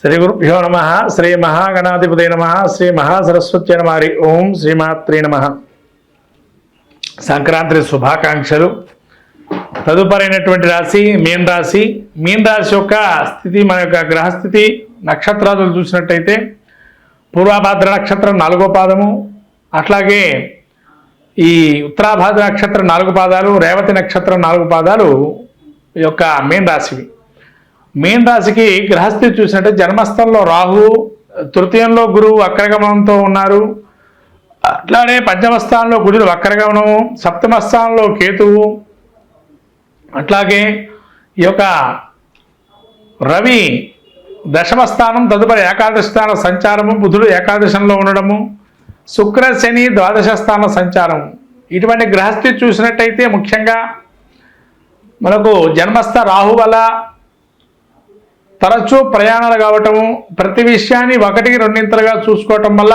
శ్రీ గురుభ్యో నమ. శ్రీ మహాగణాధిపతే నమ. శ్రీ మహాసరస్వత్యై నమ. ఓం శ్రీమాత్రే నమ. సంక్రాంతి శుభాకాంక్షలు. తదుపరైనటువంటి రాశి మీన రాశి. మీన రాశి యొక్క స్థితి, మన యొక్క గ్రహస్థితి నక్షత్రాలు చూసినట్టయితే పూర్వభాద్ర నక్షత్రం 4వ పాదము, అట్లాగే ఈ ఉత్తరాభాద్ర నక్షత్రం 4 పాదాలు, రేవతి నక్షత్రం 4 పాదాలు ఈ యొక్క మీన రాశివి. మీన రాశికి గ్రహస్థితి చూసినట్టే జన్మస్థంలో రాహు, తృతీయంలో గురువు వక్రగమనంతో ఉన్నారు. అట్లానే పంచమ స్థానంలో కుజుడు వక్రగమనము, సప్తమ స్థానంలో కేతువు, అట్లాగే ఈ యొక్క రవి దశమ స్థానం, తదుపరి ఏకాదశ స్థాన సంచారము, బుధుడు ఏకాదశంలో ఉండడము, శుక్ర శని ద్వాదశ స్థాన సంచారము. ఇటువంటి గ్రహస్థితి చూసినట్టయితే ముఖ్యంగా మనకు జన్మస్థ రాహు వల్ల తరచూ ప్రయాణాలు కావటము, ప్రతి విషయాన్ని 1కి 2 చూసుకోవటం వల్ల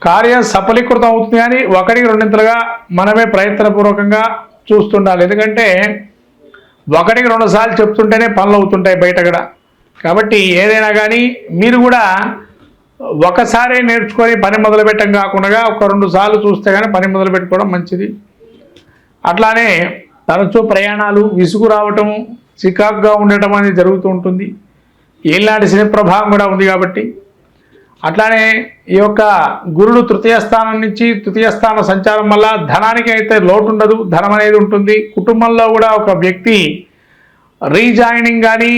కార్యం సఫలీకృతం అవుతుంది. కానీ 1కి 2 మనమే ప్రయత్నపూర్వకంగా చూస్తుండాలి. ఎందుకంటే 1కి 2 సార్లు చెప్తుంటేనే పనులు అవుతుంటాయి బయట కూడా. కాబట్టి ఏదైనా కానీ మీరు కూడా ఒకసారి నేర్చుకొని పని మొదలుపెట్టడం కాకుండా 1-2 సార్లు చూస్తే కానీ పని మొదలు పెట్టుకోవడం మంచిది. అట్లానే తరచూ ప్రయాణాలు, విసుగు రావటం, చికాకుగా ఉండటం అనేది జరుగుతూ ఉంటుంది. ఏళ్ళనాటి శని ప్రభావం కూడా ఉంది కాబట్టి. అట్లానే ఈ యొక్క గురుడు తృతీయ స్థానం నుంచి తృతీయ స్థాన సంచారం వల్ల ధనానికి అయితే లోటు ఉండదు, ధనం అనేది ఉంటుంది. కుటుంబంలో కూడా ఒక వ్యక్తి రీజాయినింగ్ కానీ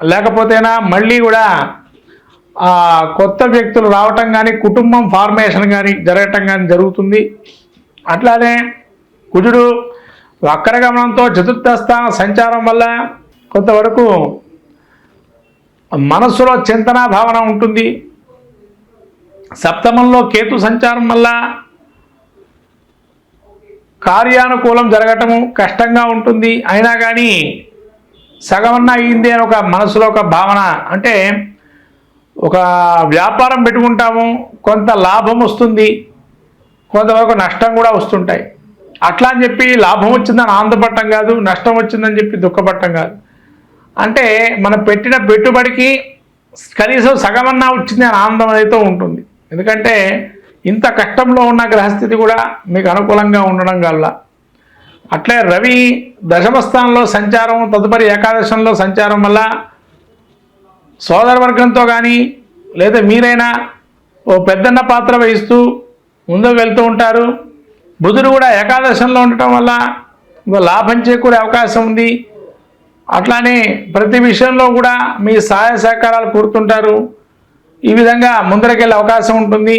లేకపోతేనా మళ్ళీ కూడా కొత్త వ్యక్తులు రావటం కానీ, కుటుంబం ఫార్మేషన్ కానీ జరగటం కానీ జరుగుతుంది. అట్లానే కుజుడు వక్రగమనంతో చతుర్థ స్థాన సంచారం వల్ల కొంతవరకు మనస్సులో చింతన భావన ఉంటుంది. సప్తమంలో కేతు సంచారం వల్ల కార్యానుకూలం జరగటము కష్టంగా ఉంటుంది. అయినా కానీ సగమన్నా అయింది అని ఒక మనసులో ఒక భావన. అంటే ఒక వ్యాపారం పెట్టుకుంటాము, కొంత లాభం వస్తుంది, కొంతవరకు నష్టం కూడా వస్తుంటాయి. అట్లా అని చెప్పి లాభం వచ్చిందని ఆనందపడటం కాదు, నష్టం వచ్చిందని చెప్పి దుఃఖపడటం కాదు. అంటే మనం పెట్టిన పెట్టుబడికి కనీసం సగమన్నా వచ్చింది అని ఆనందం అయితే ఉంటుంది. ఎందుకంటే ఇంత కష్టంలో ఉన్న గ్రహస్థితి కూడా మీకు అనుకూలంగా ఉండడం వల్ల. అట్లే రవి దశమ స్థానంలో సంచారం, తదుపరి ఏకాదశంలో సంచారం వల్ల సోదర వర్గంతో కానీ లేదా మీరైనా ఓ పెద్దన్న పాత్ర వహిస్తూ ముందుకు వెళ్తూ ఉంటారు. బుధుడు కూడా ఏకాదశంలో ఉండటం వల్ల లాభం చేకూరే అవకాశం ఉంది. అట్లానే ప్రతి విషయంలో కూడా మీ సహాయ సహకారాలు కోరుతుంటారు. ఈ విధంగా ముందరకెళ్ళే అవకాశం ఉంటుంది.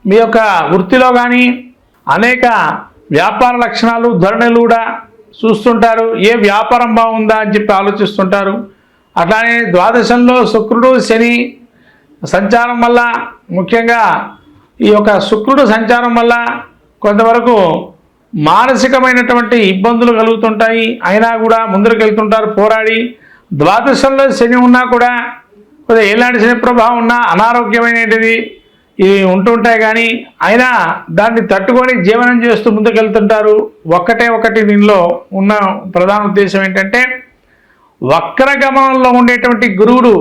మీ యొక్క వృత్తిలో కానీ అనేక వ్యాపార లక్షణాలు, ధోరణులు కూడా చూస్తుంటారు. ఏ వ్యాపారం బాగుందా అని చెప్పి ఆలోచిస్తుంటారు. అట్లానే ద్వాదశంలో శుక్రుడు శని సంచారం వల్ల, ముఖ్యంగా ఈ యొక్క శుక్రుడు సంచారం వల్ల కొంతవరకు మానసికమైనటువంటి ఇబ్బందులు కలుగుతుంటాయి. అయినా కూడా ముందరకు వెళ్తుంటారు పోరాడి. ద్వాదశంలో శని ఉన్నా కూడా కొద్దిగా ఏలాంటి శని ప్రభావం ఉన్నా అనారోగ్యమైనది ఇవి ఉంటుంటాయి. కానీ అయినా దాన్ని తట్టుకొని జీవనం చేస్తూ ముందుకు వెళ్తుంటారు. ఒకటి దీనిలో ఉన్న ప్రధాన ఉద్దేశం ఏంటంటే వక్రగమనంలో ఉండేటువంటి గురువుడు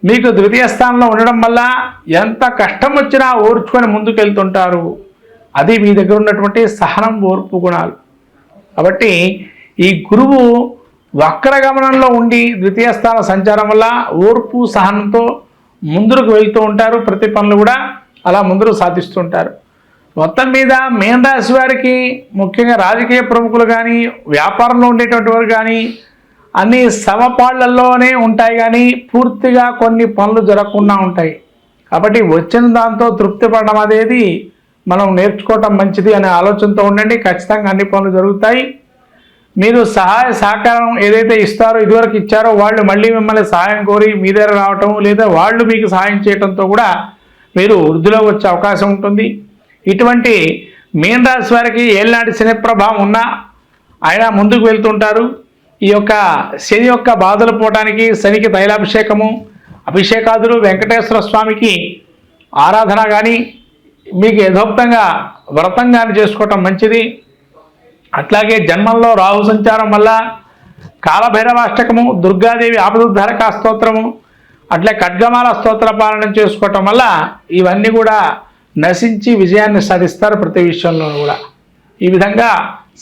మీకు ద్వితీయ స్థానంలో ఉండడం వల్ల ఎంత కష్టం వచ్చినా ఓర్చుకొని ముందుకు వెళ్తుంటారు. అది మీ దగ్గర ఉన్నటువంటి సహనం, ఓర్పు గుణాలు. కాబట్టి ఈ గురువు వక్రగమనంలో ఉండి ద్వితీయ స్థాన సంచారం వల్ల ఓర్పు, సహనంతో ముందుకు వెళ్తూ ఉంటారు. ప్రతి పనులు కూడా అలా ముందుకు సాధిస్తుంటారు. మొత్తం మీద మీన రాశి వారికి ముఖ్యంగా రాజకీయ ప్రముఖులు కానీ, వ్యాపారంలో ఉండేటువంటి వారు కానీ అన్ని సమపాళ్లలోనే ఉంటాయి. కానీ పూర్తిగా కొన్ని పనులు జరగకుండా ఉంటాయి. కాబట్టి వచ్చిన దాంతో తృప్తి పడడం అనేది మనం నేర్చుకోవటం మంచిది అనే ఆలోచనతో ఉండండి. ఖచ్చితంగా అన్ని పనులు జరుగుతాయి. మీరు సహాయ సహకారం ఏదైతే ఇస్తారో, ఇదివరకు ఇచ్చారో వాళ్ళు మళ్ళీ మిమ్మల్ని సహాయం కోరి మీ దగ్గర రావటం, లేదా వాళ్ళు మీకు సహాయం చేయడంతో కూడా మీరు వృద్ధిలోకి వచ్చే అవకాశం ఉంటుంది. ఇటువంటి మీన రాశి వారికి ఏళ్ళనాటి శని ప్రభావం ఉన్నా ఆయన ముందుకు వెళ్తుంటారు. ఈ యొక్క శని యొక్క బాధలు పోవటానికి శనికి తైలాభిషేకము, అభిషేకాదులు, వెంకటేశ్వర స్వామికి ఆరాధన కానీ, మీకు యథోక్తంగా వ్రతం కానీ చేసుకోవటం మంచిది. అట్లాగే జన్మంలో రాహు సంచారం వల్ల కాలభైరవాష్టకము, దుర్గాదేవి ఆపదుద్ధారక స్తోత్రము, అట్లే ఖడ్గమాల స్తోత్ర పాలన చేసుకోవటం వల్ల ఇవన్నీ కూడా నశించి విజయాన్ని సాధిస్తారు ప్రతి విషయంలోనూ కూడా. ఈ విధంగా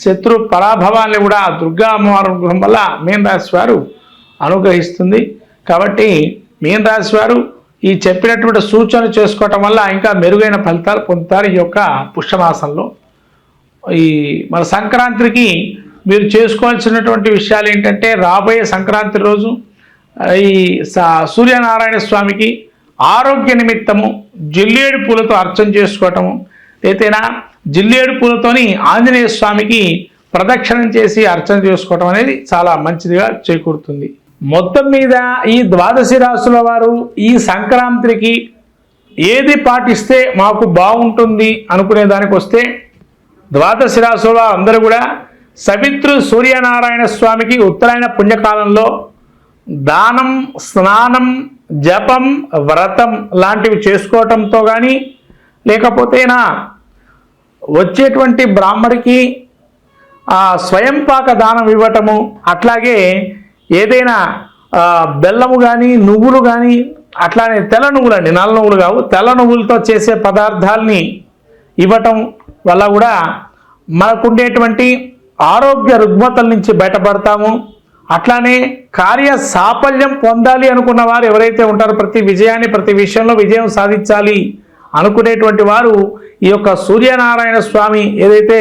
శత్రు పరాభవాన్ని కూడా దుర్గా అమ్మవారి అనుగ్రహం వల్ల మీన రాశి వారు అనుగ్రహిస్తుంది. కాబట్టి మీన రాశి వారు ఈ చెప్పినటువంటి సూచనలు చేసుకోవటం వల్ల ఇంకా మెరుగైన ఫలితాలు పొందుతారు. ఈ యొక్క పుష్యమాసంలో ఈ మన సంక్రాంతికి మీరు చేసుకోవాల్సినటువంటి విషయాలు ఏంటంటే, రాబోయే సంక్రాంతి రోజు ఈ సూర్యనారాయణ స్వామికి ఆరోగ్య నిమిత్తము జిల్లేడు పూలతో అర్చన చేసుకోవటము, లేతేనా జిల్లేడు పూలతోని ఆంజనేయ స్వామికి ప్రదక్షిణం చేసి అర్చన చేసుకోవటం అనేది చాలా మంచిదిగా చేకూరుతుంది. మొత్తం మీద ఈ ద్వాదశి రాశుల వారు ఈ సంక్రాంతికి ఏది పాటిస్తే మాకు బాగుంటుంది అనుకునే దానికి వస్తే, ద్వాదశి రాశుల అందరూ కూడా సవిత్రు సూర్యనారాయణ స్వామికి ఉత్తరాయణ పుణ్యకాలంలో దానం, స్నానం, జపం, వ్రతం లాంటివి చేసుకోవటంతో కానీ, లేకపోతేనా వచ్చేటువంటి బ్రాహ్మడికి స్వయంపాక దానం ఇవ్వటము, అట్లాగే ఏదైనా బెల్లము కానీ నువ్వులు కానీ, అట్లానే తెల్ల నువ్వులండి, నల్ల నువ్వులు కావు, తెల్ల నువ్వులతో చేసే పదార్థాలని ఇవ్వటం వల్ల కూడా మనకుండేటువంటి ఆరోగ్య రుగ్మతల నుంచి బయటపడతాము. అట్లానే కార్య సాఫల్యం పొందాలి అనుకున్న వారు ఎవరైతే ఉంటారో, ప్రతి విజయాన్ని ప్రతి విషయంలో విజయం సాధించాలి అనుకునేటువంటి వారు ఈ యొక్క సూర్యనారాయణ స్వామి ఏదైతే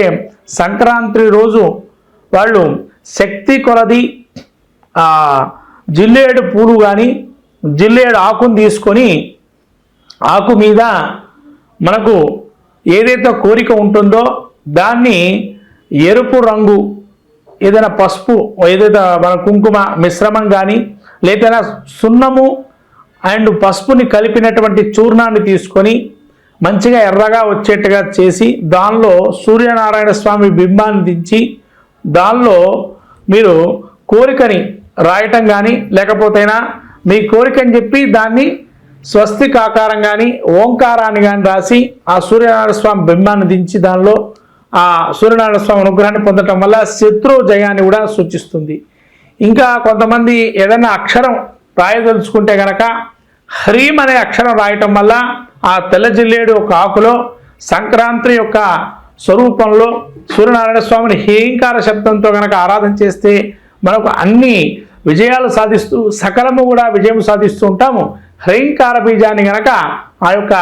సంక్రాంతి రోజు వాళ్ళు శక్తి కొలది జిల్లేడు పూలు కానీ జిల్లేడు ఆకును తీసుకొని, ఆకు మీద మనకు ఏదైతే కోరిక ఉంటుందో దాన్ని ఎరుపు రంగు ఏదైనా పసుపు, ఏదైతే మన కుంకుమ మిశ్రమం కానీ, లేదా సున్నము అండ్ పసుపుని కలిపినటువంటి చూర్ణాన్ని తీసుకొని మంచిగా ఎర్రగా వచ్చేట్టుగా చేసి, దానిలో సూర్యనారాయణ స్వామి బింబాన్ని దించి దానిలో మీరు కోరికని రాయటం కానీ, లేకపోతేనా మీ కోరికని చెప్పి దాన్ని స్వస్తిక్ ఆకారం కానీ ఓంకారాన్ని కానీ రాసి ఆ సూర్యనారాయణ స్వామి బింబాన్ని దించి దానిలో ఆ సూర్యనారాయణ స్వామి అనుగ్రహాన్ని పొందటం వల్ల శత్రు జయాన్ని కూడా సూచిస్తుంది. ఇంకా కొంతమంది ఏదైనా అక్షరం రాయదలుచుకుంటే కనుక హ్రీం అనే అక్షరం రాయటం వల్ల ఆ తెల్ల జిల్లేడు ఒక ఆకులో సంక్రాంతి యొక్క స్వరూపంలో సూర్యనారాయణ స్వామిని హేంకార శబ్దంతో కనుక ఆరాధన చేస్తే మనకు అన్ని విజయాలు సాధిస్తూ సకలము కూడా విజయం సాధిస్తూ ఉంటాము. హ్రీంకార బీజాన్ని కనుక ఆ యొక్క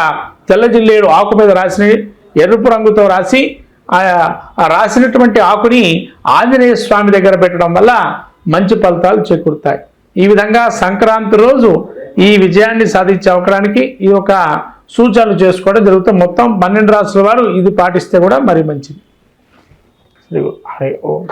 తెల్ల జిల్లేడు ఆకు మీద రాసి ఎరుపు రంగుతో రాసి ఆ రాసినటువంటి ఆకుని ఆంజనేయ స్వామి దగ్గర పెట్టడం వల్ల మంచి ఫలితాలు చేకూరుతాయి. ఈ విధంగా సంక్రాంతి రోజు ఈ విజయాన్ని సాధించే అవకాశానికి ఈ యొక్క సూచనలు చేసుకోవడం జరుగుతుంది. మొత్తం 12 రాసుల వారు ఇది పాటిస్తే కూడా మరి మంచిది. హరి ఓం.